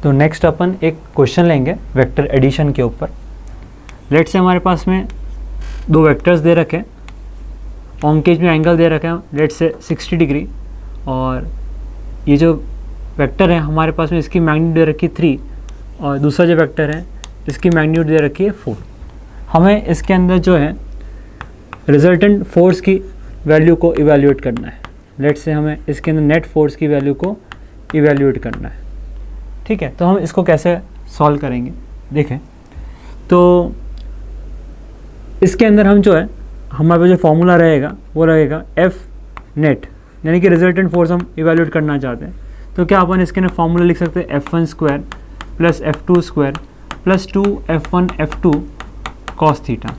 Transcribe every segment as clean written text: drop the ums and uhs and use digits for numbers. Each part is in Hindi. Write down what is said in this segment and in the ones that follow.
तो नेक्स्ट अपन एक क्वेश्चन लेंगे वेक्टर एडिशन के ऊपर। लेट से हमारे पास में दो वेक्टर्स दे रखे हैं, ऑनकेज में एंगल दे रखे हैं लेट से 60 डिग्री, और ये जो वेक्टर है हमारे पास में इसकी मैग्नीट्यूड दे रखी है 3, और दूसरा जो वेक्टर है इसकी मैग्नीट्यूड दे रखी है 4। हमें इसके अंदर जो है रिजल्टेंट फोर्स की वैल्यू को इवैल्यूएट करना है। लेट से हमें इसके अंदर नेट फोर्स की वैल्यू को इवैल्यूएट करना है। ठीक है, तो हम इसको कैसे सॉल्व करेंगे देखें। तो इसके अंदर हम जो है हमारे पास जो फॉर्मूला रहेगा वो रहेगा एफ नेट, यानी कि रिजल्टेंट फोर्स हम इवैल्यूएट करना चाहते हैं। तो क्या अपन इसके अंदर फॉर्मूला लिख सकते हैं F1 square plus F2 square plus 2F1 F2 cos theta.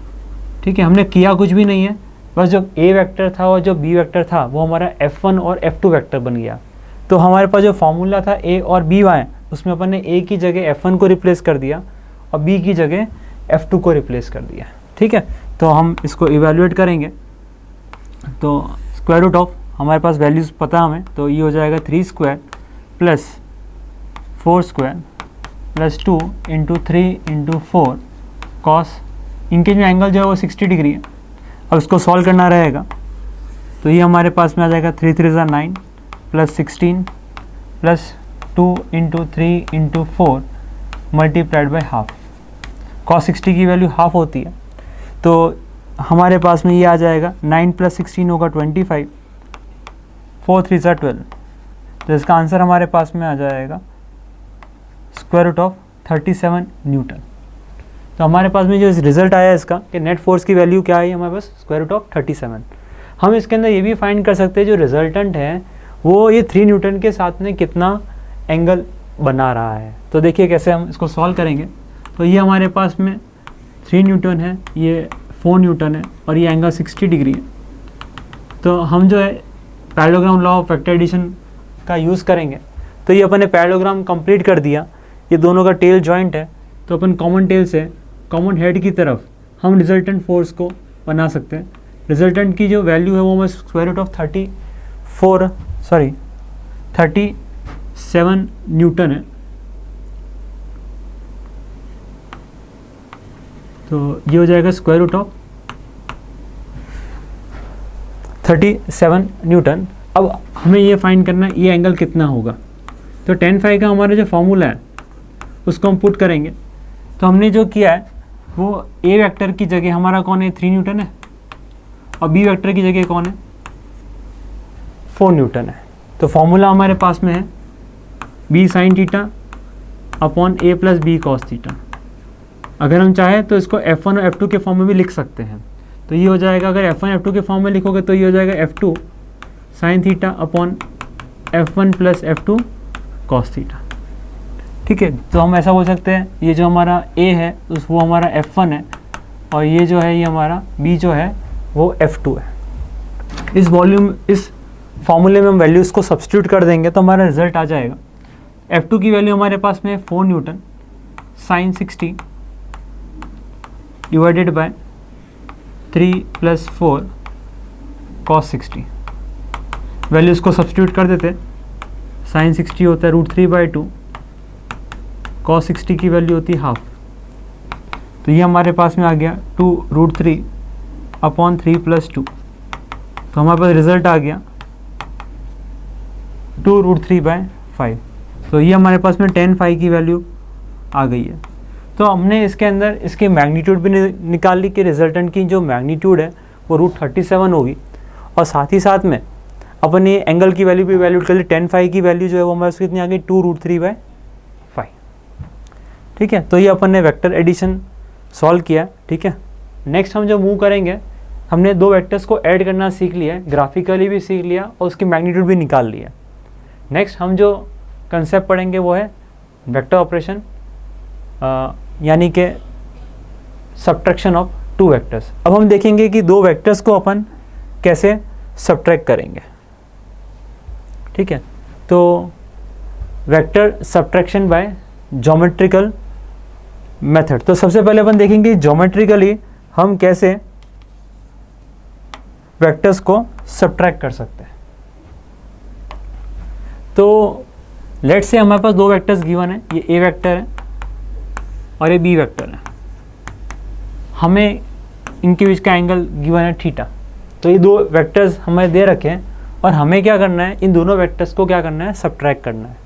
ठीक है, हमने किया कुछ भी नहीं है, बस जो A वेक्टर था और जो B वेक्टर था वो हमारा F1 और F2 वेक्टर बन गया। तो हमारे पास जो फॉर्मूला था A और B वाई, उसमें अपन ने A की जगह F1 को रिप्लेस कर दिया और B की जगह F2 को रिप्लेस कर दिया। ठीक है, तो हम इसको इवैल्यूएट करेंगे। तो स्क्वायर रूट ऑफ हमारे पास वैल्यूज़ पता हमें, तो ये हो जाएगा 3 square plus 4 square plus 2 into 3 into 4 cos, इनके जो एंगल जो है वो 60 डिग्री है। अब इसको सॉल्व करना रहेगा, तो ये हमारे पास में आ जाएगा 3 3 ज़ा 9 plus 16 plus 2 into 3 into 4 multiplied by half. Cos 60 की वैल्यू हाफ होती है, तो हमारे पास में ये आ जाएगा 9 प्लस 16 होगा 25, 4 3 ज़ा 12। तो इसका आंसर हमारे पास में आ जाएगा स्क्वायर रूट ऑफ 37 न्यूटन। तो हमारे पास में जो रिजल्ट आया इसका कि नेट फोर्स की वैल्यू क्या आई हमारे पास, स्क्वायर रूट ऑफ 37। हम इसके अंदर ये भी फाइंड कर सकते हैं जो रिजल्टेंट है वो ये 3 न्यूटन के साथ में कितना एंगल बना रहा है। तो देखिए कैसे हम इसको सॉल्व करेंगे। तो ये हमारे पास में 3 न्यूटन है, ये 4 न्यूटन है और ये एंगल 60 डिग्री है। तो हम जो है parallelogram law of vector addition का यूज़ करेंगे। तो ये अपन ने पैरेललोग्राम कंप्लीट कर दिया, ये दोनों का टेल जॉइंट है, तो अपन कॉमन टेल से कॉमन हेड की तरफ हम रिजल्टेंट फोर्स को बना सकते हैं। रिजल्टेंट की जो वैल्यू है वो हमें स्क्वायर रूट ऑफ 37 न्यूटन है। तो ये हो जाएगा स्क्वायर रूट ऑफ 37 न्यूटन। अब हमें ये फाइंड करना है ये एंगल कितना होगा। तो tan फाई का हमारा जो फॉर्मूला है उसको हम पुट करेंगे। तो हमने जो किया है वो A वेक्टर की जगह हमारा कौन है, 3 न्यूटन है, और B वेक्टर की जगह कौन है, 4 न्यूटन है। तो फॉर्मूला हमारे पास में है B sign theta upon A plus B cos theta. अगर हम चाहें तो इसको F1 और F2 के फॉर्म में भी लिख सकते हैं। तो ये हो जाएगा, अगर F1 F2 के फॉर्म में लिखोगे तो ये हो जाएगा F2 sign theta upon F1 plus F2 cos theta. ठीक है, तो हम ऐसा बोल सकते हैं ये जो हमारा A है वो हमारा F1 है, और ये जो है ये हमारा B जो है वो F2 है। इस फॉर्मूले में हम वैल्यूज़ को सब्स्टिट्यूट कर देंगे तो हमारा रिजल्ट आ जाएगा। F2 की वैल्यू हमारे पास में 4 Newton sign 60 divided by 3 plus 4 cos 60। Values को सब्स्टिट्यूट कर देते, साइन 60 होता है √3/2, कॉस 60 की वैल्यू होती है हाफ। तो ये हमारे पास में आ गया 2√3 अपॉन 3 प्लस 2। तो हमारे पास रिजल्ट आ गया 2√3/5। तो ये हमारे पास में tan फाई की वैल्यू आ गई है। तो हमने इसके अंदर इसकी मैग्नीट्यूड भी निकाल ली कि रिजल्टेंट की जो मैग्नीट्यूड है वो √37 होगी, और साथ ही साथ में अपन ये एंगल की वैल्यू भी वैल्यूड कर ली। tan फाई की वैल्यू जो है वो हमारे पास कितनी आ गई, 2√3/5। ठीक है, तो ये अपन ने वेक्टर एडिशन सॉल्व किया। ठीक है, नेक्स्ट हम जो मूव करेंगे, हमने दो वेक्टर्स को ऐड करना सीख लिया है, ग्राफिकली भी सीख लिया और उसकी मैग्नीट्यूड भी निकाल लिया। नेक्स्ट हम जो कंसेप्ट पढ़ेंगे वो है वेक्टर ऑपरेशन, यानी कि सब्ट्रैक्शन ऑफ 2 वेक्टर्स। अब हम देखेंगे कि 2 वेक्टर्स को अपन कैसे सब्ट्रैक्ट करेंगे। ठीक है, तो vector subtraction by geometrical method. तो सबसे पहले अपन देखेंगे ज्योमेट्रिकली हम कैसे वेक्टर्स को सब्ट्रैक्ट कर सकते हैं। तो लेट्स से हमारे पास दो वेक्टर्स गिवन है, ये ए वेक्टर है और ये बी वेक्टर है, हमें इनके बीच का एंगल गिवन है थीटा। तो ये दो वेक्टर्स हमें दे रखे हैं और हमें क्या करना है, इन दोनों वेक्टर्स को क्या करना है, सब्ट्रैक्ट करना है।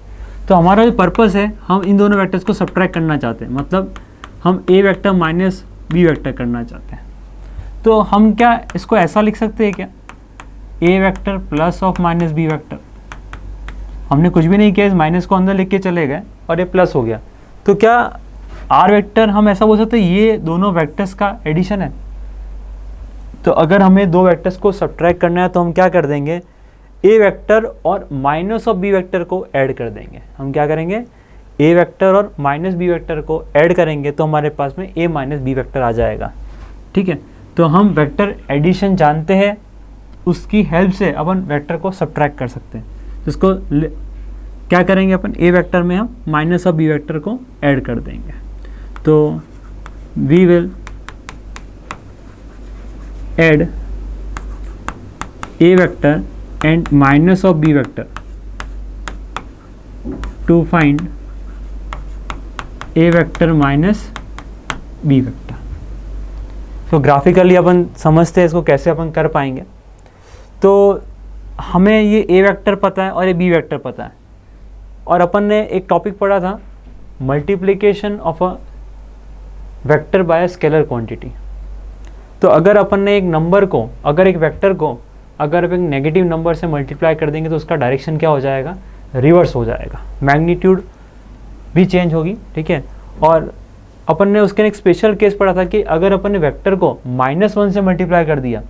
तो हमारा जो पर्पस है, हम इन दोनों वेक्टर्स को सब्ट्रैक्ट करना चाहते हैं, मतलब हम ए वेक्टर माइनस बी वेक्टर करना चाहते हैं। तो हम क्या इसको ऐसा लिख सकते हैं क्या, A vector plus of minus B vector. हमने कुछ भी नहीं किया, इस माइनस को अंदर लिख के चले गए और ये प्लस हो गया। तो क्या आर वेक्टर हम ऐसा बोल सकते हैं ये दोनों वेक्टर्स का एडिशन है। तो अगर हमें दो वेक्टर्स को सब्ट्रैक्ट करना है तो हम क्या कर देंगे, ए वेक्टर और माइनस ऑफ बी वेक्टर को ऐड कर देंगे। हम क्या करेंगे, ए वेक्टर और माइनस बी वेक्टर को ऐड करेंगे तो हमारे पास में ए माइनस बी वेक्टर आ जाएगा। ठीक है, तो हम वेक्टर एडिशन जानते हैं, उसकी हेल्प से अपन वेक्टर को सब्ट्रैक्ट कर सकते हैं। इसको क्या करेंगे अपन, ए वेक्टर में हम माइनस ऑफ बी वेक्टर को ऐड कर देंगे। तो we will add A vector and minus of B vector to find A vector minus B vector. तो ग्राफिकली अपन समझते हैं इसको कैसे अपन कर पाएंगे। तो हमें ये ए वेक्टर पता है और ये बी वेक्टर पता है, और अपन ने एक टॉपिक पढ़ा था multiplication of a vector by scalar quantity. तो अगर अपन ने एक नंबर को, अगर एक वेक्टर को अगर आप एक नेगेटिव नंबर से मल्टीप्लाई कर देंगे तो उसका डायरेक्शन क्या हो जाएगा, रिवर्स हो जाएगा, मैग्नीट्यूड भी चेंज होगी। ठीक है, और अपन ने उसके एक स्पेशल केस पढ़ा था कि अगर अपन ने वेक्टर को -1 से मल्टीप्लाई कर दिया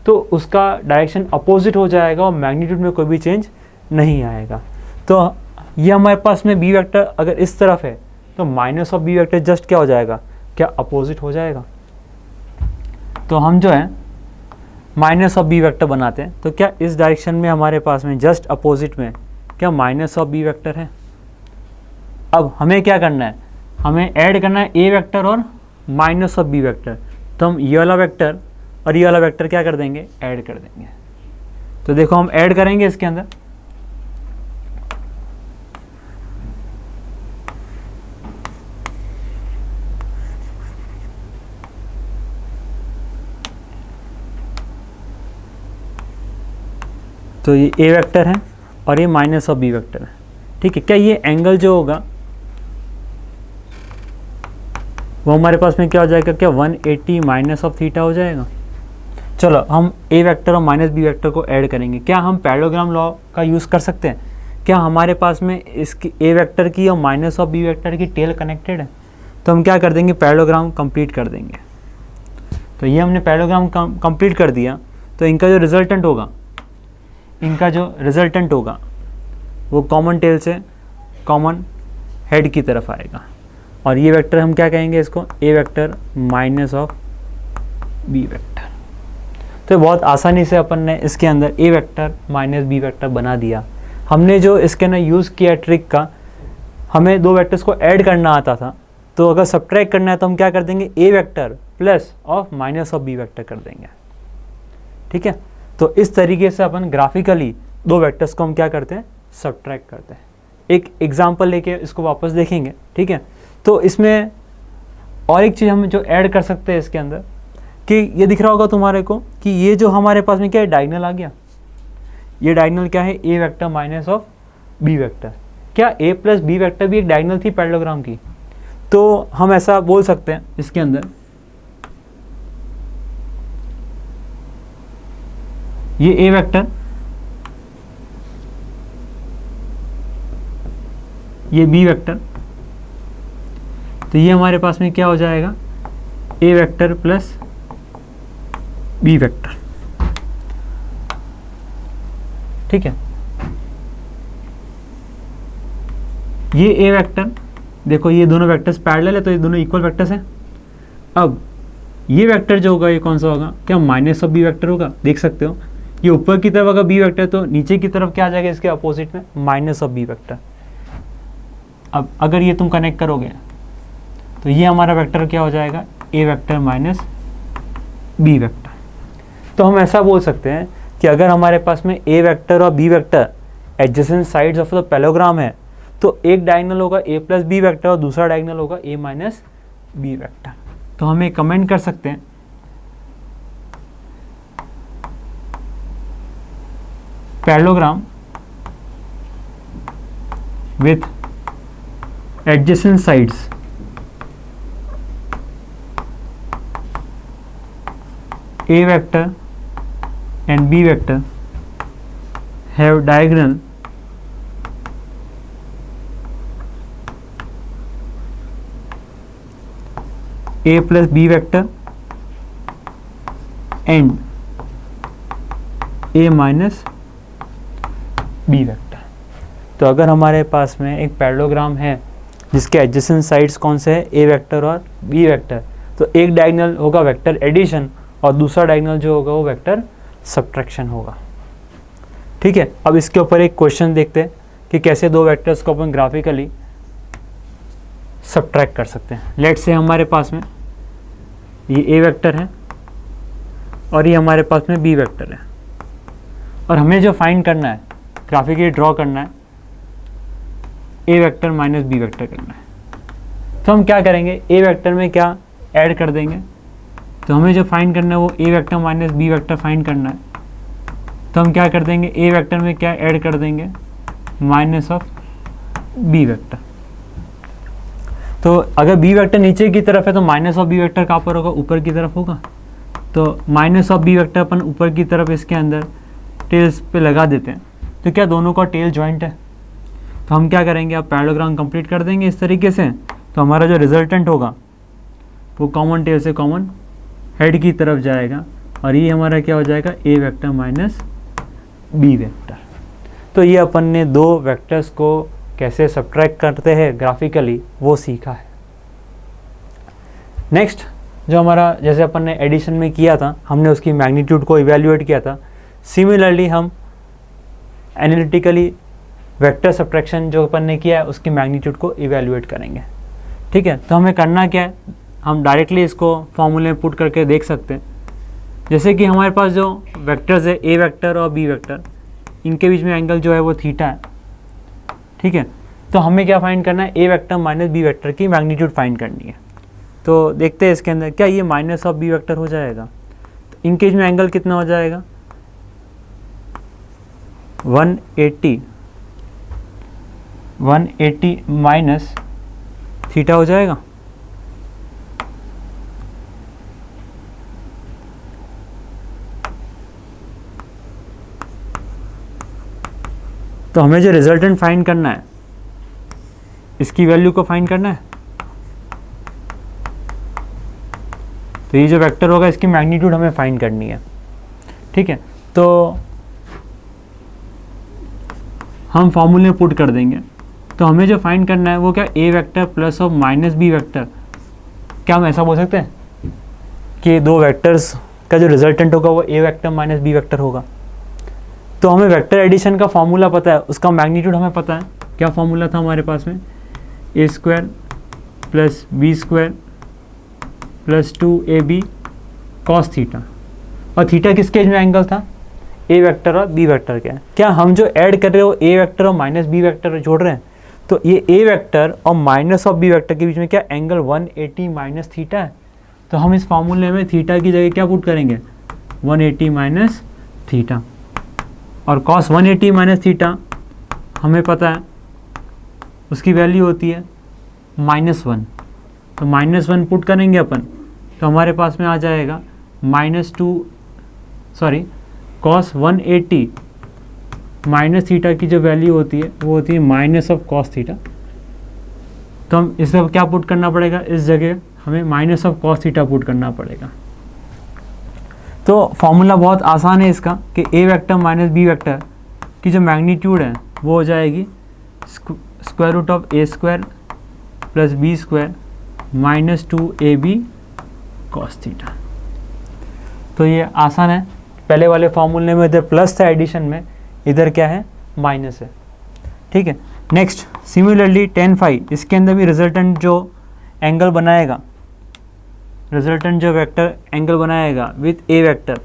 तो उसका डायरेक्शन अपोजिट हो जाएगा और मैग्नीट्यूड में कोई भी चेंज नहीं आएगा। तो ये हमारे पास में बी वेक्टर अगर इस तरफ है तो minus of B vector just क्या हो जाएगा, क्या अपोजिट हो जाएगा। तो हम जो है माइनस ऑफ बी वेक्टर बनाते हैं, तो क्या इस डायरेक्शन में हमारे पास में जस्ट अपोजिट में क्या माइनस ऑफ बी वेक्टर है। अब हमें क्या करना है, हमें ऐड करना है ए वेक्टर और माइनस ऑफ बी वेक्टर। तो हम ये वाला वेक्टर और ये वाला वेक्टर क्या कर देंगे, ऐड कर देंगे। तो देखो हम ऐड करेंगे इसके अंदर, तो ये ए वेक्टर है और ये माइनस ऑफ बी वेक्टर है। ठीक है, क्या ये एंगल जो होगा वो हमारे पास में क्या हो जाएगा, क्या 180 माइनस ऑफ थीटा हो जाएगा। चलो हम ए वेक्टर और माइनस बी वेक्टर को ऐड करेंगे। क्या हम पैरेललोग्राम लॉ का यूज़ कर सकते हैं, क्या हमारे पास में इसकी ए वेक्टर की और माइनस ऑफ बी वेक्टर की टेल कनेक्टेड है। तो हम क्या कर देंगे, पैरेललोग्राम कंप्लीट कर देंगे। तो ये हमने पैरेललोग्राम कंप्लीट कर दिया, तो इनका जो रिजल्टेंट होगा वो कॉमन टेल से कॉमन हेड की तरफ आएगा। और ये वेक्टर हम क्या कहेंगे इसको, A vector minus of B vector. तो बहुत आसानी से अपन ने इसके अंदर A vector minus B vector बना दिया। हमने जो इसके अंदर यूज़ किया ट्रिक का, हमें दो वेक्टर्स को ऐड करना आता था, तो अगर सब्ट्रैक्ट करना है तो हम क्या कर देंगे, A vector plus of minus of B vector कर देंगे। ठीक है, तो इस तरीके से अपन ग्राफिकली दो वेक्टर्स को हम क्या करते हैं, सब्ट्रैक्ट करते हैं। एक एग्जाम्पल लेके इसको वापस देखेंगे। ठीक है, तो इसमें और एक चीज़ हम जो ऐड कर सकते हैं इसके अंदर, कि ये दिख रहा होगा तुम्हारे को कि ये जो हमारे पास में क्या है, डायगोनल आ गया। ये डायगोनल क्या है, A vector minus of B vector. क्या ए प्लस बी वेक्टर भी एक डायगोनल थी पैरेललोग्राम की। तो हम ऐसा बोल सकते हैं इसके अंदर, ये ए वेक्टर, ये बी वेक्टर, तो ये हमारे पास में क्या हो जाएगा, ए वेक्टर प्लस बी वेक्टर। ठीक है, ये ए वेक्टर, देखो ये दोनों वेक्टर्स पैरेलल है तो ये दोनों इक्वल वेक्टर्स हैं। अब ये वेक्टर जो होगा ये कौन सा होगा, क्या माइनस ऑफ बी वेक्टर होगा। देख सकते हो ये ऊपर की तरफ अगर बी वेक्टर तो नीचे की तरफ क्या आ जाएगा, इसके अपोजिट में माइनस ऑफ बी वेक्टर। अब अगर ये तुम कनेक्ट करोगे तो ये हमारा वेक्टर क्या हो जाएगा, ए वेक्टर माइनस बी वेक्टर। तो हम ऐसा बोल सकते हैं कि अगर हमारे पास में ए वेक्टर और B vector adjacent sides of the parallelogram है तो एक डायगोनल होगा a प्लस बी वैक्टर और दूसरा डायगोनल होगा a माइनस बी वैक्टर। तो हम एक कमेंट कर सकते हैं parallelogram with adjacent sides a vector and b vector have diagonal a plus b vector and a minus b vector। तो अगर हमारे पास में एक पैरेललोग्राम है जिसके एडजेसेंट साइड्स कौन से हैं, ए वेक्टर और बी वेक्टर, तो एक डायगोनल होगा वेक्टर एडिशन और दूसरा डायगोनल जो होगा वो वेक्टर सब्ट्रैक्शन होगा। ठीक है, अब इसके ऊपर एक क्वेश्चन देखते हैं कि कैसे दो वेक्टर्स को अपन ग्राफिकली सब्ट्रैक्ट कर सकते हैं। लेट्स से हमारे पास में ये ए वेक्टर है और ये हमारे पास में बी वेक्टर है, और हमें जो फाइंड करना है, ग्राफिकली ड्रॉ करना है, A vector minus B vector करना है। तो हम क्या करेंगे, ए वेक्टर में क्या ऐड कर देंगे, तो हमें जो फाइंड करना है वो A vector minus B vector find करना है। तो हम क्या कर देंगे, ए वेक्टर में क्या ऐड कर देंगे, माइनस ऑफ बी वेक्टर। तो अगर बी वेक्टर नीचे की तरफ है तो माइनस ऑफ बी वेक्टर कहाँ पर होगा, ऊपर की तरफ होगा। तो माइनस ऑफ बी वेक्टर अपन ऊपर की तरफ इसके अंदर टेल्स पे लगा देते हैं। तो क्या दोनों का टेल जॉइंट है, तो हम क्या करेंगे, अब पैरेललोग्राम कंप्लीट कर देंगे इस तरीके से। तो हमारा जो रिजल्टेंट होगा वो कॉमन टेल से कॉमन हेड की तरफ जाएगा, और ये हमारा क्या हो जाएगा, ए वेक्टर माइनस बी वेक्टर। तो ये अपन ने दो वेक्टर्स को कैसे सब्ट्रैक्ट करते हैं ग्राफिकली वो सीखा है। नेक्स्ट जो हमारा, जैसे अपन ने एडिशन में किया था, हमने उसकी मैग्नीट्यूड को इवेल्युएट किया था। सिमिलरली हम एनालिटिकली वेक्टर सब्ट्रैक्शन जो अपन ने किया है उसकी मैग्नीट्यूड को इवेल्युएट करेंगे। ठीक है, तो हमें करना क्या है, हम डायरेक्टली इसको फॉर्मूले में पुट करके देख सकते हैं। जैसे कि हमारे पास जो वेक्टर्स है ए वेक्टर और बी वेक्टर, इनके बीच में एंगल जो है वो थीटा है। ठीक है, तो हमें क्या फाइंड करना है, A vector minus B vector की मैग्नीट्यूड फाइंड करनी है। तो देखते हैं इसके अंदर क्या ये माइनस ऑफ बी वेक्टर हो जाएगा, तो इनके बीच में एंगल कितना हो जाएगा, 180 माइनस थीटा हो जाएगा। तो हमें जो रिजल्टेंट फाइंड करना है, इसकी वैल्यू को फाइंड करना है। तो ये जो वेक्टर होगा इसकी मैग्नीट्यूड हमें फाइंड करनी है। ठीक है, तो हम फॉर्मूले में पुट कर देंगे। तो हमें जो फाइंड करना है वो क्या, ए वेक्टर प्लस और माइनस बी वेक्टर। क्या हम ऐसा बोल सकते हैं कि दो वेक्टर्स का जो रिजल्टेंट होगा वो A vector minus B vector होगा। तो हमें वेक्टर एडिशन का फॉर्मूला पता है, उसका मैग्नीट्यूड हमें पता है। क्या फॉर्मूला था हमारे पास में, A square plus B square plus 2ab cos theta, और थीटा किसके में एंगल था, ए वेक्टर और बी वेक्टर के। क्या हम जो ऐड कर रहे हो ए वेक्टर और माइनस बी वेक्टर जोड़ रहे हैं, तो ये ए वेक्टर और माइनस ऑफ बी वेक्टर के बीच में क्या एंगल 180 माइनस थीटा है। तो हम इस फार्मूले में थीटा की जगह क्या पुट करेंगे, 180 माइनस थीटा, और कॉस 180 माइनस थीटा हमें पता है उसकी वैल्यू होती है -1। तो -1 पुट करेंगे अपन, तो हमारे पास में आ जाएगा कॉस 180 माइनस थीटा की जो वैल्यू होती है वो होती है माइनस ऑफ कॉस थीटा। तो हम इसे क्या पुट करना पड़ेगा, इस जगह हमें minus of cos theta put करना पड़ेगा। तो फॉर्मूला बहुत आसान है इसका कि A vector minus B vector की जो मैग्नीट्यूड है वो हो जाएगी square root of A square plus B square minus 2ab cos theta. तो ये आसान है, पहले वाले फॉर्मूले में इधर प्लस था एडिशन में, इधर क्या है माइनस है। ठीक है, नेक्स्ट सिमिलरली tan फाई, इसके अंदर भी रिजल्टेंट जो एंगल बनाएगा, रिजल्टेंट जो वेक्टर एंगल बनाएगा विथ ए वेक्टर,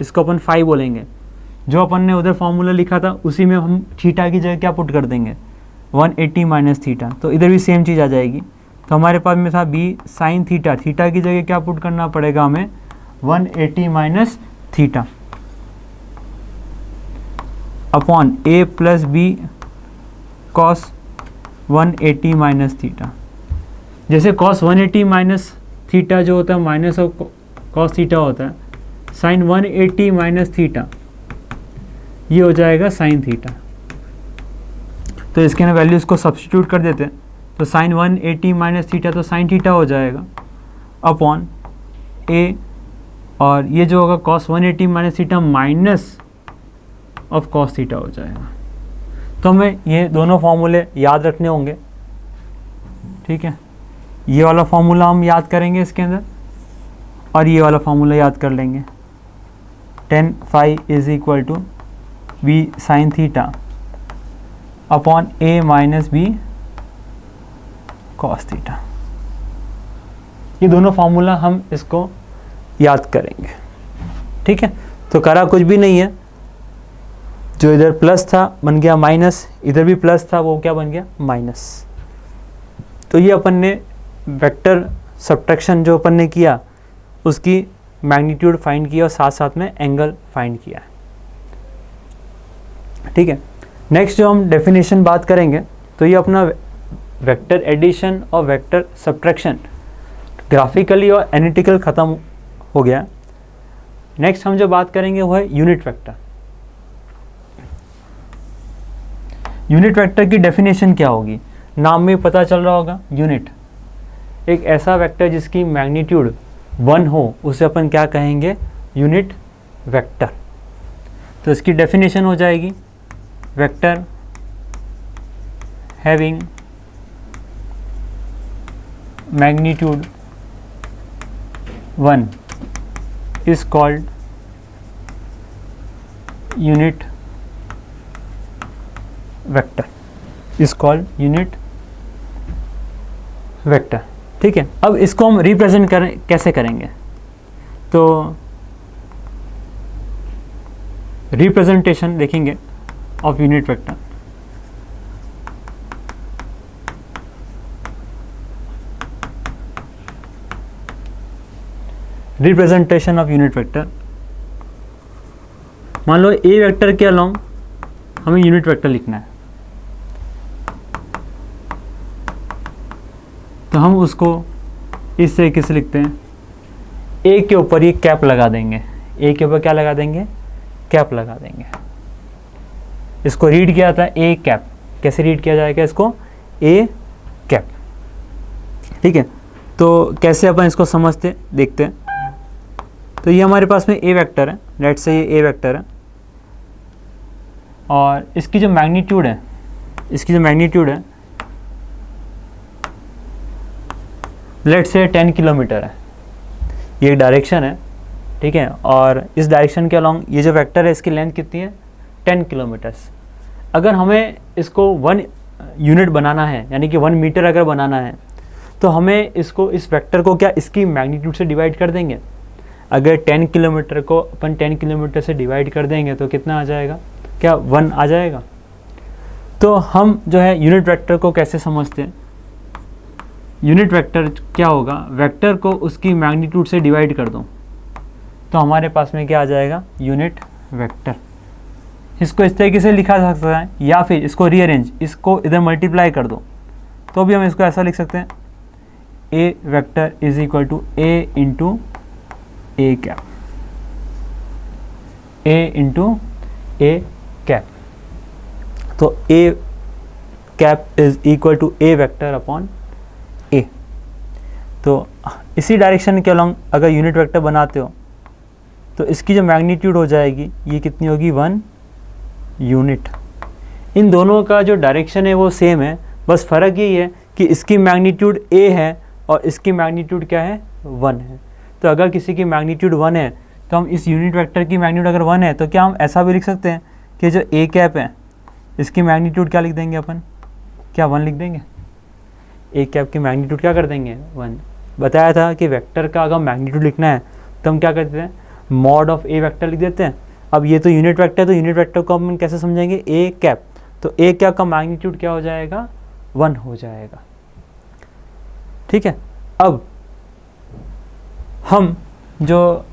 इसको अपन फाई बोलेंगे। जो अपन ने उधर फॉर्मूला लिखा था उसी में हम थीटा की जगह क्या पुट कर देंगे, 180 माइनस थीटा, तो इधर भी सेम चीज़ आ जाएगी। तो हमारे पास में था बी साइन थीटा, थीटा की जगह क्या पुट करना पड़ेगा हमें 180 minus theta upon A plus B cos 180 minus theta. जैसे कॉस 180 माइनस थीटा जो होता है माइनस ऑफ कॉस थीटा होता है, साइन 180 माइनस थीटा ये हो जाएगा साइन थीटा। तो इसके ना वैल्यूज़ को सब्स्टिट्यूट कर देते हैं, तो साइन 180 माइनस थीटा तो साइन थीटा हो जाएगा अपॉन ए, और ये जो होगा cos 180 minus theta minus of cos theta हो जाएगा। तो हमें ये दोनों फॉर्मूले याद रखने होंगे, ठीक है। ये वाला फॉर्मूला हम याद करेंगे इसके अंदर, और ये वाला फॉर्मूला याद कर लेंगे। tan phi is equal to B sine theta upon A minus B cos theta. ये दोनों फार्मूला हम इसको याद करेंगे, ठीक है। तो करा कुछ भी नहीं है, जो इधर प्लस था बन गया माइनस, इधर भी प्लस था वो क्या बन गया माइनस। तो ये अपन ने वेक्टर सब्ट्रैक्शन जो अपन ने किया उसकी मैग्नीट्यूड फाइंड किया और साथ साथ में एंगल फाइंड किया, ठीक है। नेक्स्ट जो हम डेफिनेशन बात करेंगे, तो ये अपना वेक्टर एडिशन और वेक्टर सब्ट्रैक्शन ग्राफिकली और एनालिटिकल ख़त्म हो गया। नेक्स्ट हम जो बात करेंगे वो है यूनिट वेक्टर। यूनिट वेक्टर की डेफिनेशन क्या होगी, नाम में पता चल रहा होगा। यूनिट एक ऐसा वेक्टर जिसकी मैग्नीट्यूड 1 हो उसे अपन क्या कहेंगे, यूनिट वेक्टर। तो इसकी डेफिनेशन हो जाएगी vector having magnitude 1 is called unit vector, is called unit vector, ठीक है। अब इसको हम रिप्रेजेंट करें, कैसे करेंगे, तो रिप्रेजेंटेशन देखेंगे of unit vector. Representation of unit vector, मान लो ए वेक्टर के अलोंग हमें यूनिट वेक्टर लिखना है, तो हम उसको इस तरीके से लिखते हैं। ए के ऊपर ये कैप लगा देंगे, ए के ऊपर क्या लगा देंगे, कैप लगा देंगे। इसको रीड किया जाता है ए कैप। कैसे रीड किया जाएगा इसको, ए कैप, ठीक है। तो कैसे अपन इसको समझते देखते हैं। तो ये हमारे पास में ए वेक्टर है, लेट्स से ये ए वेक्टर है, और इसकी जो मैग्नीट्यूड है, इसकी जो मैग्नीट्यूड है लेट्स से 10 किलोमीटर है। ये डायरेक्शन है, ठीक है, और इस डायरेक्शन के अलोंग ये जो वेक्टर है इसकी लेंथ कितनी है, 10 किलोमीटर्स। अगर हमें इसको 1 यूनिट बनाना है, यानी कि 1 मीटर अगर बनाना है, तो हमें इसको, इस वेक्टर को क्या इसकी मैग्नीट्यूड से डिवाइड कर देंगे। अगर 10 किलोमीटर को अपन 10 किलोमीटर से डिवाइड कर देंगे तो कितना आ जाएगा, क्या 1 आ जाएगा। तो हम जो है यूनिट वेक्टर को कैसे समझते हैं, यूनिट वेक्टर क्या होगा, वेक्टर को उसकी मैग्नीट्यूड से डिवाइड कर दो तो हमारे पास में क्या आ जाएगा, यूनिट वेक्टर। इसको इस तरीके से लिखा जा सकता है, या फिर इसको रीअरेंज, इसको इधर मल्टीप्लाई कर दो तो भी हम इसको ऐसा लिख सकते हैं, A vector is equal to A into A cap, A into A cap. तो A cap is equal to A vector upon A. तो इसी डायरेक्शन के अलॉन्ग अगर यूनिट वेक्टर बनाते हो तो इसकी जो मैग्नीट्यूड हो जाएगी ये कितनी होगी, 1 यूनिट। इन दोनों का जो डायरेक्शन है वो सेम है, बस फ़र्क यही है कि इसकी मैग्नीट्यूड ए है और इसकी मैग्नीट्यूड क्या है, 1 है। तो अगर किसी की मैग्नीट्यूड 1 है तो हम इस यूनिट वेक्टर की मैग्नीट्यूड अगर 1 है तो क्या हम ऐसा भी लिख सकते हैं कि जो ए कैप है इसकी मैग्नीट्यूड क्या लिख देंगे अपन, क्या 1 लिख देंगे। ए कैप की मैग्नीट्यूड क्या कर देंगे, 1। बताया था कि वेक्टर का अगर मैग्नीट्यूड लिखना है तो हम क्या करते हैं, मॉड ऑफ ए वेक्टर लिख देते हैं। अब ये तो यूनिट वेक्टर है, तो यूनिट वेक्टर को हम कैसे समझेंगे, ए कैप। तो ए क्या का मैग्नीट्यूड क्या हो जाएगा, 1 हो जाएगा। ठीक है, अब हम जो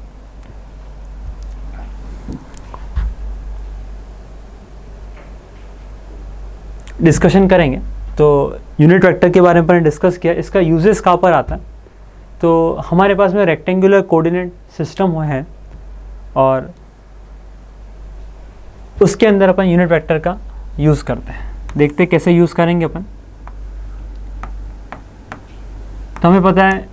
डिस्कशन करेंगे, तो यूनिट वेक्टर के बारे में अपन डिस्कस किया, इसका यूजेस कहाँ पर आता है। तो हमारे पास में रेक्टेंगुलर कोऑर्डिनेट सिस्टम है और उसके अंदर अपन यूनिट वेक्टर का यूज़ करते हैं। देखते हैं कैसे यूज़ करेंगे अपन। तो हमें पता है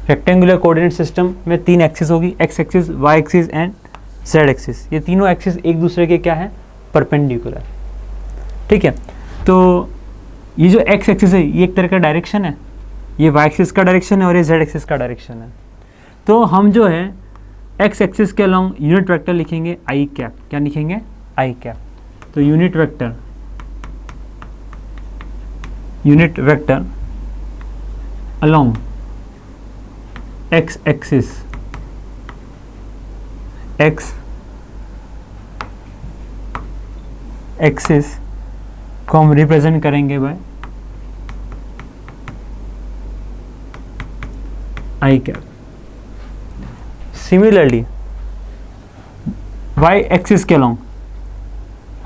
रेक्टेंगुलर कोऑर्डिनेट सिस्टम में 3 एक्सिस होगी, X axis, Y axis and Z axis. ये तीनों एक्सिस एक दूसरे के क्या है, परपेंडिकुलर। ठीक है, तो ये जो एक्स एक्सिस है ये एक तरह का डायरेक्शन है, ये वाई एक्सिस का डायरेक्शन है और ये जेड एक्सिस का डायरेक्शन है। तो हम जो है एक्स एक्सिस के अलॉन्ग यूनिट वेक्टर लिखेंगे आई कैप। क्या लिखेंगे, आई कैप। तो unit vector along X axis, X axis को हम रिप्रेजेंट करेंगे by I cap. Similarly Y axis के अलॉन्ग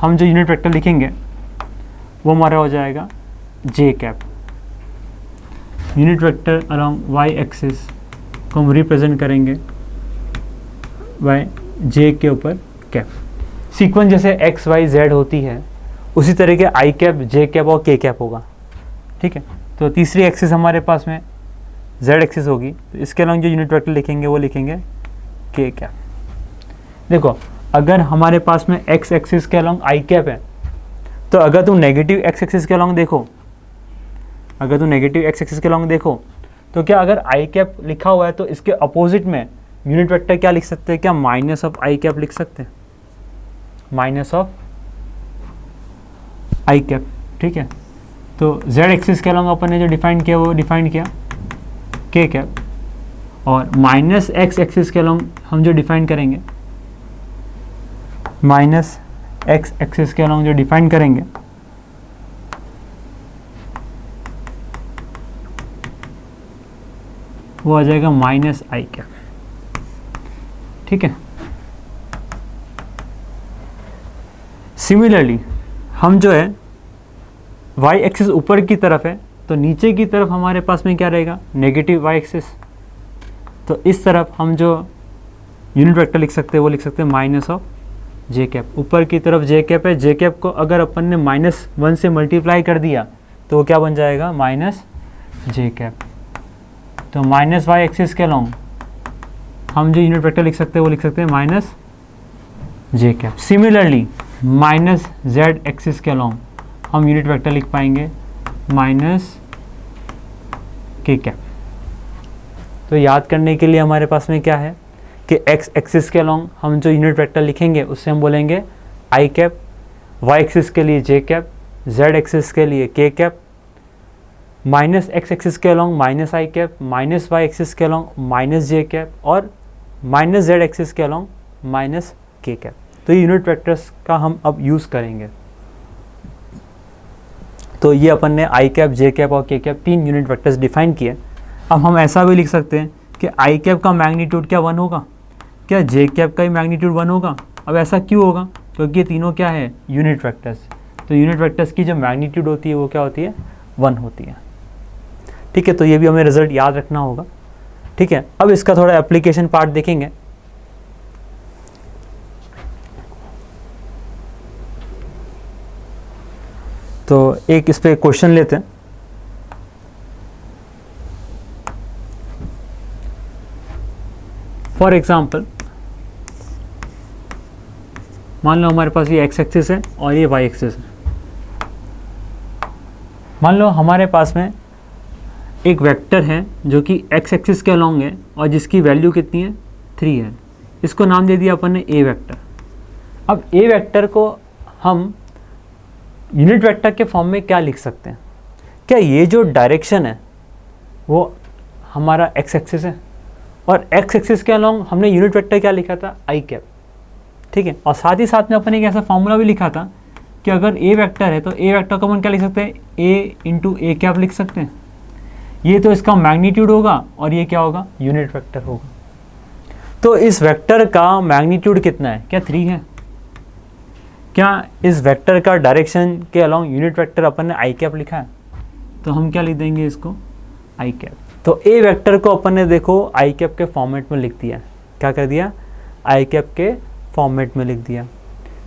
हम जो यूनिट वेक्टर लिखेंगे वो हमारा हो जाएगा J cap. Unit vector along Y axis को हम रिप्रेजेंट करेंगे बाय जे के ऊपर कैप। सीक्वेंस जैसे एक्स वाई जेड होती है उसी तरह के आई कैप, जे कैप और के कैप होगा। ठीक है, तो तीसरी एक्सिस हमारे पास में जेड एक्सिस होगी, तो इसके अलॉन्ग जो यूनिट वेक्टर लिखेंगे वो लिखेंगे के कैप। देखो, अगर हमारे पास में एक्स एक्सिस के अलॉन्ग आई कैप है, तो अगर तुम नेगेटिव एक्स एक्सिस के अलॉन्ग देखो, तो क्या अगर आई कैप लिखा हुआ है तो इसके अपोजिट में यूनिट वेक्टर क्या लिख सकते हैं, क्या माइनस ऑफ आई कैप लिख सकते हैं, माइनस ऑफ आई कैप। ठीक है, तो जेड एक्सिस के अलॉन्ग अपन ने जो डिफाइन किया वो डिफाइन किया के कैप, और माइनस एक्स एक्सिस के अलॉन्ग हम जो डिफाइन करेंगे, माइनस एक्स एक्सिस के अलॉन्ग जो डिफाइन करेंगे वो आ जाएगा माइनस आई कैप। ठीक है, सिमिलरली हम जो है वाई एक्सिस ऊपर की तरफ है, तो नीचे की तरफ हमारे पास में क्या रहेगा, नेगेटिव वाई एक्सिस। तो इस तरफ हम जो यूनिट वेक्टर लिख सकते हैं वो लिख सकते हैं माइनस ऑफ जे कैप। ऊपर की तरफ जे कैप है, जे कैप को अगर अपन ने -1 से मल्टीप्लाई कर दिया तो वो क्या बन जाएगा, माइनस जे कैप। तो माइनस वाई एक्सिस के अलॉन्ग हम जो यूनिट वेक्टर लिख सकते हैं वो लिख सकते हैं minus J cap. Similarly minus Z axis के अलॉन्ग हम यूनिट वेक्टर लिख पाएंगे माइनस के कैप। तो याद करने के लिए हमारे पास में क्या है कि एक्स एक्सिस के अलॉन्ग हम जो यूनिट वेक्टर लिखेंगे उससे हम बोलेंगे आई कैप, वाई एक्सिस के लिए जे कैप, जेड एक्सिस के लिए के कैप, माइनस एक्स एक्सिस के अलॉन्ग माइनस आई कैप, माइनस वाई एक्सिस के अलॉन्ग माइनस जे कैप और माइनस जेड एक्सिस के अलॉन्ग माइनस के कैप। तो ये यूनिट वेक्टर्स का हम अब यूज़ करेंगे। तो ये अपन ने आई कैप, जे कैप और के कैप 3 यूनिट वेक्टर्स डिफाइन किए। अब हम ऐसा भी लिख सकते हैं कि आई कैप का मैग्नीट्यूड क्या 1 होगा, क्या जे कैप का ही मैग्नीट्यूड 1 होगा। अब ऐसा क्यों होगा, क्योंकि ये तीनों क्या है, यूनिट वेक्टर्स। तो यूनिट वेक्टर्स की जो मैग्नीट्यूड होती है वो क्या होती है, 1 होती है। ठीक है, तो ये भी हमें रिजल्ट याद रखना होगा। ठीक है, अब इसका थोड़ा एप्लीकेशन पार्ट देखेंगे। तो एक इस पे क्वेश्चन लेते हैं। फॉर एग्जाम्पल मान लो हमारे पास ये एक्स एक्सिस है और ये वाई एक्सिस है। मान लो हमारे पास में एक वेक्टर है जो कि एक्स एक्सिस के अलॉन्ग है और जिसकी वैल्यू कितनी है, 3 है। इसको नाम दे दिया अपन ने ए वेक्टर। अब ए वेक्टर को हम यूनिट वेक्टर के फॉर्म में क्या लिख सकते हैं, क्या ये जो डायरेक्शन है वो हमारा एक्स एक्सिस है और एक्स एक्सिस के अलॉन्ग हमने यूनिट वेक्टर क्या लिखा था, आई कैप। ठीक है। और साथ ही साथ में अपन एक ऐसा फॉर्मूला भी लिखा था कि अगर ए वेक्टर है तो ए वेक्टर को अपन क्या लिख सकते हैं, ए इंटू ए कैप लिख सकते हैं। ये तो इसका मैग्नीट्यूड होगा और ये क्या होगा, यूनिट वेक्टर होगा। तो इस वेक्टर का मैग्नीट्यूड कितना है, क्या 3 है। क्या इस वेक्टर का डायरेक्शन के अलॉन्ग यूनिट वेक्टर अपन ने आई कैप लिखा है, तो हम क्या लिख देंगे इसको, आई कैप। तो ए वेक्टर को अपन ने देखो आई कैप के फॉर्मेट में लिख दिया, क्या कर दिया, आई कैप के फॉर्मेट में लिख दिया।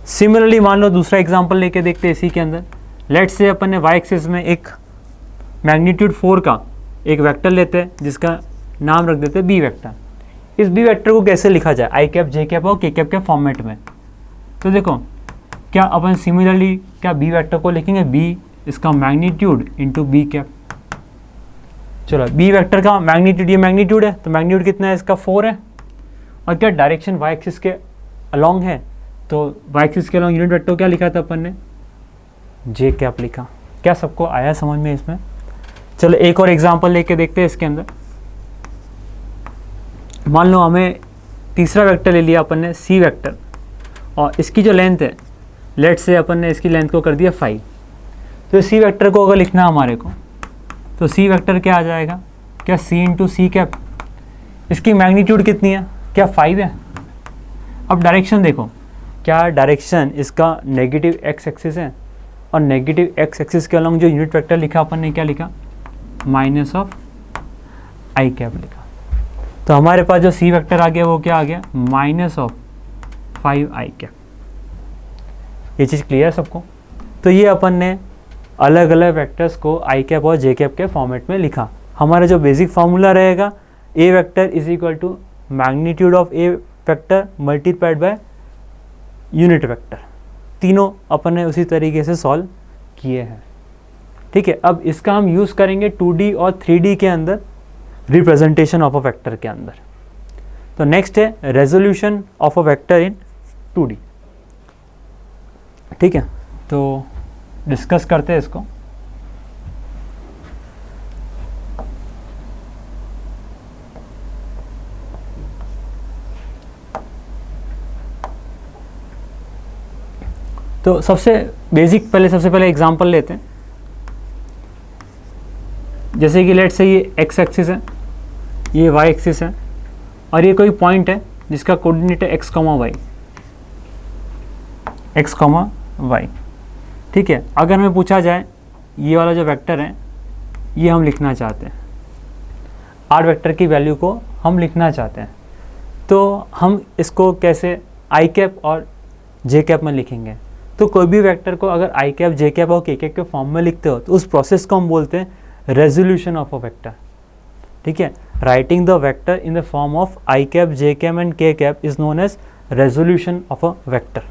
सिमिलरली मान लो दूसरा एग्जांपल लेके देखते हैं इसी के अंदर। लेट्स से अपन ने वाई एक्सिस में एक मैग्नीट्यूड 4 का एक वेक्टर लेते हैं जिसका नाम रख देते हैं बी वेक्टर। इस बी वेक्टर को कैसे लिखा जाए, आई कैप जे कैप और के कैप के फॉर्मेट में। तो देखो क्या अपन सिमिलरली क्या बी वेक्टर को लिखेंगे, बी इसका मैग्नीट्यूड इंटू बी कैप। चलो बी वेक्टर का मैग्नीट्यूड, ये मैग्नीट्यूड है तो मैग्नीट्यूड कितना है इसका 4 है। और क्या डायरेक्शन वाई एक्सिस के अलॉन्ग है, तो वाई एक्सिस के अलॉन्ग यूनिट वेक्टर क्या लिखा था अपन ने, जे कैप लिखा। क्या सबको आया समझ में इसमें। चलो एक और एग्जांपल लेके देखते हैं इसके अंदर। मान लो हमें तीसरा वेक्टर ले लिया अपन ने सी वेक्टर और इसकी जो लेंथ है, लेट से अपन ने इसकी लेंथ को कर दिया 5। तो सी वेक्टर को अगर लिखना है हमारे को, तो सी वेक्टर क्या आ जाएगा, क्या सी इंटू सी कैप। इसकी मैग्नीट्यूड कितनी है, क्या 5 है। अब डायरेक्शन देखो, क्या डायरेक्शन इसका नेगेटिव एक्स एक्सिस है और नेगेटिव एक्स एक्सिस के अलॉन्ग जो यूनिट वेक्टर लिखा अपन ने क्या लिखा, माइनस ऑफ आई कैप लिखा। तो हमारे पास जो सी वेक्टर आ गया वो क्या आ गया, माइनस ऑफ 5 आई कैप। ये चीज़ क्लियर है सबको। तो ये अपन ने अलग अलग वेक्टर्स को आई कैप और जे कैप के फॉर्मेट में लिखा। हमारा जो बेसिक फार्मूला रहेगा, A vector is equal to magnitude of A vector multiplied by unit vector. तीनों अपन ने उसी तरीके से सॉल्व किए हैं, ठीक है। अब इसका हम यूज़ करेंगे 2D और 3D के अंदर, रिप्रेजेंटेशन ऑफ अ वेक्टर के अंदर। तो नेक्स्ट है resolution of a vector in 2D, ठीक है। तो डिस्कस करते हैं इसको। तो सबसे पहले एग्जांपल लेते हैं। जैसे कि लेट से ये एक्स एक्सिस है, ये वाई एक्सिस है और ये कोई पॉइंट है जिसका कोऑर्डिनेट है एक्स कॉमा वाई, ठीक है। अगर हमें पूछा जाए ये वाला जो वेक्टर है ये हम लिखना चाहते हैं, आर वेक्टर की वैल्यू को हम लिखना चाहते हैं, तो हम इसको कैसे आई कैप और जे कैप में लिखेंगे। तो कोई भी वेक्टर को अगर आई कैप जे कैप और के कैप के फॉर्म में लिखते हो तो उस प्रोसेस को हम बोलते हैं रेजोल्यूशन ऑफ अ वेक्टर, ठीक है। Writing the vector in the form of I cap J cap and K cap is known as resolution of a vector.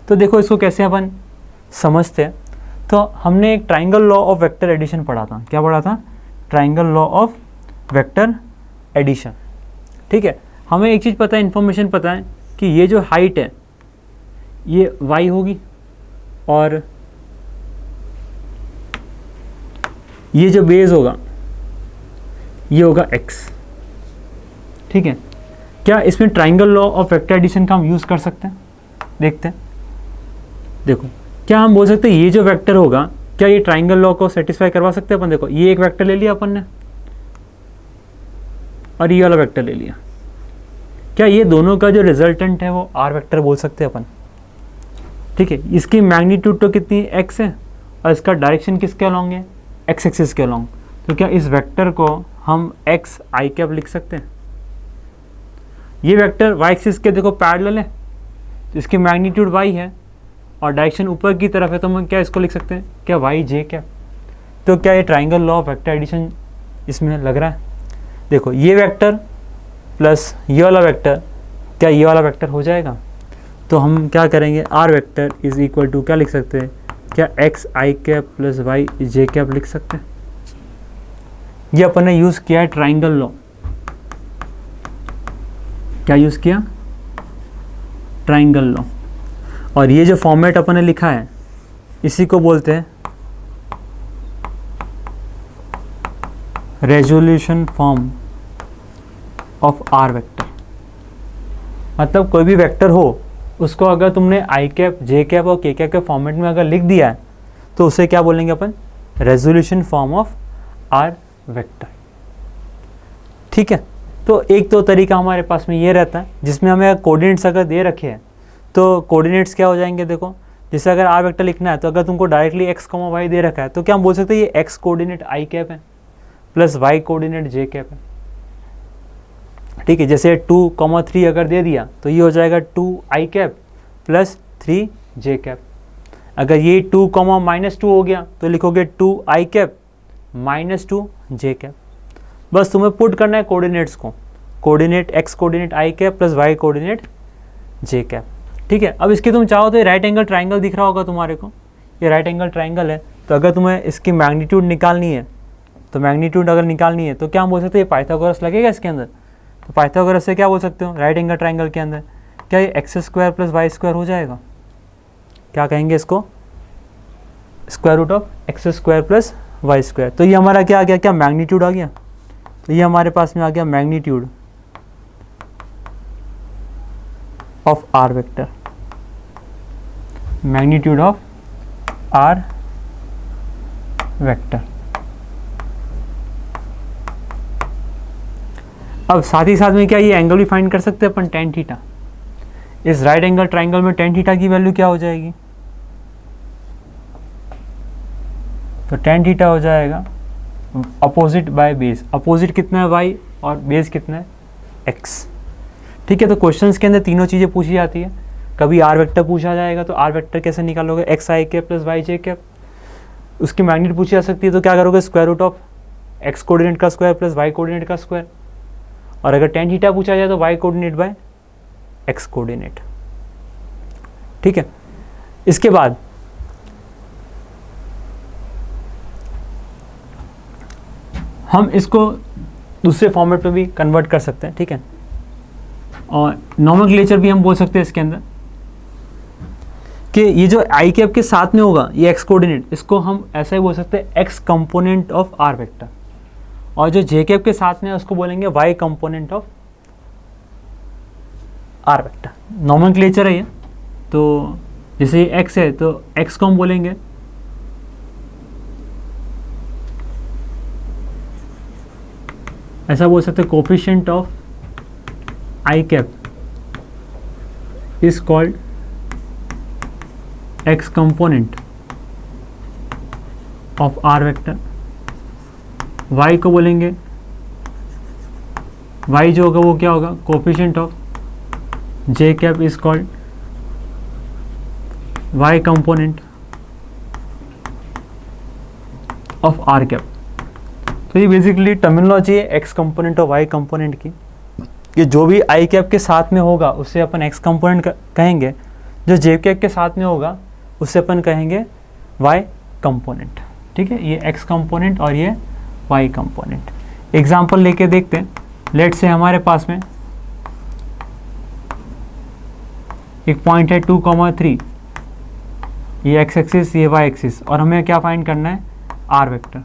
तो देखो इसको कैसे अपन समझते हैं। तो हमने एक triangle law of vector addition पढ़ा था। क्या पढ़ा था, triangle law of vector addition, ठीक है। हमें एक चीज़ पता है, इन्फॉर्मेशन पता है कि ये जो हाइट है ये y होगी और ये जो बेस होगा ये होगा x, ठीक है। क्या इसमें triangle law of vector addition का हम यूज़ कर सकते हैं, देखते हैं। देखो क्या हम बोल सकते हैं ये जो वेक्टर होगा क्या ये ट्राइंगल लॉ को सेटिस्फाई करवा सकते हैं अपन। देखो ये एक वेक्टर ले लिया अपन ने और ये वाला वेक्टर ले लिया, क्या ये दोनों का जो रिजल्टेंट है वो आर वेक्टर बोल सकते हैं अपन, ठीक है। इसकी मैग्नीट्यूड तो कितनी है, एक्स है, और इसका डायरेक्शन किसके अलॉन्ग है, एक्स एक्सिस के अलॉन्ग। तो क्या इस वेक्टर को हम एक्स आई कैप लिख सकते हैं। ये वेक्टर वाई एक्सिस के देखो पैरेलल है, तो इसकी मैग्नीट्यूड वाई है और डायरेक्शन ऊपर की तरफ है, तो हम क्या इसको लिख सकते हैं, क्या वाई जे कैप। तो क्या ये triangle law of vector addition इसमें लग रहा है। देखो ये वेक्टर प्लस ये वाला वेक्टर, क्या ये वाला वेक्टर हो जाएगा। तो हम क्या करेंगे, R vector is equal to क्या लिख सकते हैं, क्या X I cap plus Y J cap लिख सकते हैं। ये अपन ने यूज़ किया है ट्राइंगल लॉ। क्या यूज़ किया, ट्राइंगल लॉ। और ये जो फॉर्मेट अपन ने लिखा है इसी को बोलते हैं resolution form of R vector. मतलब कोई भी वेक्टर हो उसको अगर तुमने आई कैप, जे कैप और के कैप के फॉर्मेट में अगर लिख दिया है तो उसे क्या बोलेंगे अपन, resolution form of R vector. ठीक है, तो एक तो तरीका हमारे पास में ये रहता है जिसमें हमें कोऑर्डिनेट्स अगर दे रखे हैं तो कोऑर्डिनेट्स क्या हो जाएंगे, देखो जैसे अगर आर वेक्टर लिखना है तो अगर तुमको directly x comma why they रखा है तो क्या हम बोल सकते हैं ये एक्स कोऑर्डिनेट आई कैप है plus Y coordinate J cap है। ठीक है, जैसे 2,3 अगर दे दिया तो ये हो जाएगा 2 आई कैप प्लस 3 जे कैप। अगर ये 2,-2 हो गया तो लिखोगे 2 आई कैप -2 जे कैप। बस तुम्हें पुट करना है कोऑर्डिनेट्स को, coordinate X coordinate I cap plus Y coordinate J cap. ठीक है, अब इसके तुम चाहो तो ये राइट एंगल ट्राइंगल दिख रहा होगा तुम्हारे को, ये राइट एंगल ट्राइंगल है। तो अगर तुम्हें इसकी मैग्नीट्यूड निकालनी है तो मैग्नीट्यूड अगर निकालनी है तो क्या हम बोल सकते हैं, ये पाइथागोरस लगेगा इसके अंदर। तो पाइथागोरस से क्या बोल सकते हो, राइट एंगल ट्राइंगल के अंदर क्या ये x² प्लस y² हो जाएगा, क्या कहेंगे इसको, square root of x² plus y²। तो ये हमारा क्या आ गया, क्या मैग्नीट्यूड आ गया। तो ये हमारे पास में आ गया magnitude of R vector, magnitude of R vector. अब साथ ही साथ में क्या ये एंगल भी फाइंड कर सकते हैं अपन, tan थीटा। इस राइट एंगल ट्राइंगल में tan थीटा की वैल्यू क्या हो जाएगी, तो tan थीटा हो जाएगा अपोजिट बाय बेस। अपोजिट कितना है y और बेस कितना है x। ठीक है, तो क्वेश्चंस के अंदर तीनों चीज़ें पूछी जाती है। कभी आर वेक्टर पूछा जाएगा तो आर वेक्टर कैसे निकालोगे, X I cap plus Y J cap. उसकी मैग्नीट्यूड पूछी जा सकती है तो क्या करोगे, square root of X coordinate का स्क्वायर प्लस वाई कोऑर्डिनेट का स्क्वायर। और अगर tan थीटा पूछा जाए तो y coordinate by x coordinate. ठीक है, इसके बाद हम इसको दूसरे फॉर्मेट में भी कन्वर्ट कर सकते हैं। ठीक है, और नॉमेनक्लेचर भी हम बोल सकते हैं इसके अंदर कि ये जो आई कैप के साथ में होगा ये एक्स कोऑर्डिनेट, इसको हम ऐसा ही बोल सकते हैं X component of R vector. और जो जे कैप के साथ में है उसको बोलेंगे Y component of R vector. Nomenclature है ये, तो जैसे ये एक्स है तो एक्स को हम बोलेंगे ऐसा बोल सकते हैं coefficient of I cap is called X component of R vector. y को बोलेंगे, y जो होगा वो क्या होगा, coefficient of J cap is called y component of R cap. तो ये बेसिकली टर्मिनोलॉजी है एक्स कंपोनेंट और y कंपोनेंट की। ये जो भी आई कैप के साथ में होगा उससे अपन एक्स कंपोनेंट कहेंगे, जो जे कैप के साथ में होगा उससे अपन कहेंगे y कंपोनेंट। ठीक है, ये x कंपोनेंट और ये y कंपोनेंट। एग्जाम्पल लेके देखते हैं। लेट से हमारे पास में एक पॉइंट है 2,3, ये x एक्सिस ये y एक्सिस, और हमें क्या फाइंड करना है, r वेक्टर।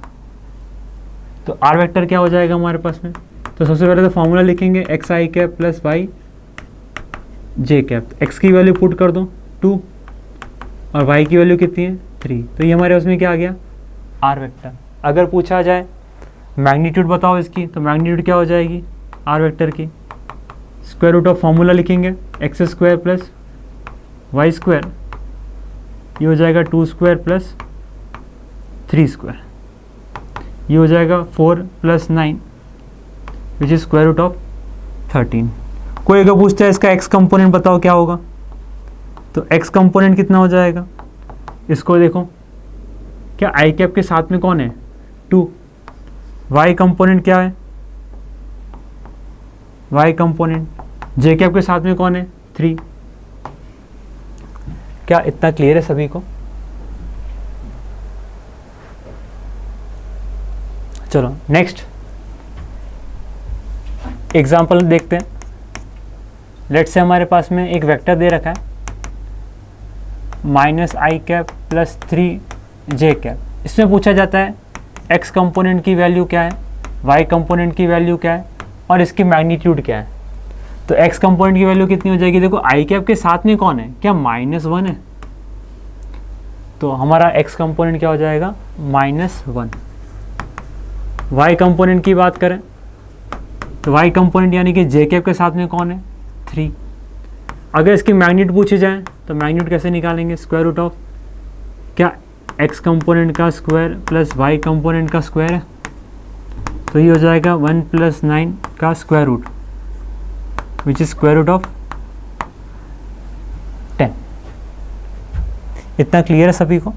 तो r वेक्टर क्या हो जाएगा हमारे पास में, तो सबसे पहले तो फॉर्मूला लिखेंगे x I cap plus Y J cap. x की वैल्यू पुट कर दो 2 और y की वैल्यू कितनी है 3, तो ये हमारे उसमें क्या आ गया, r वेक्टर। अगर पूछा जाए मैग्नीट्यूड बताओ इसकी, तो मैग्नीट्यूड क्या हो जाएगी r वेक्टर की, स्क्वायर रूट ऑफ फॉर्मूला लिखेंगे x² प्लस y², ये हो जाएगा 2² प्लस 3², ये हो जाएगा 4 + 9 which is square root of 13। कोई अगर पूछता है इसका x कंपोनेंट बताओ क्या होगा, तो x कंपोनेंट कितना हो जाएगा, इसको देखो क्या आई कैप के साथ में कौन है 2, y कंपोनेंट क्या है y कंपोनेंट, जे कैप के साथ में कौन है 3। क्या इतना क्लियर है सभी को? चलो नेक्स्ट एग्जाम्पल देखते हैं। लेट से हमारे पास में एक वेक्टर दे रखा है -i cap plus 3 J cap. इसमें पूछा जाता है x कंपोनेंट की वैल्यू क्या है, y कंपोनेंट की वैल्यू क्या है और इसकी मैग्नीट्यूड क्या है। तो x कंपोनेंट की वैल्यू कितनी हो जाएगी, देखो आई कैप के साथ में कौन है, क्या -1 है, तो हमारा x कंपोनेंट क्या हो जाएगा -1। y कंपोनेंट की बात करें तो y कंपोनेंट यानी कि j कैप के साथ में कौन है 3। अगर इसकी मैग्नीट्यूड पूछी जाए तो मैग्नीट्यूड कैसे निकालेंगे, स्क्वायर रूट ऑफ क्या x कंपोनेंट का स्क्वायर प्लस y कंपोनेंट का स्क्वायर है, तो ये हो जाएगा 1 + 9 का square root which is square root of 10। इतना क्लियर है सभी को।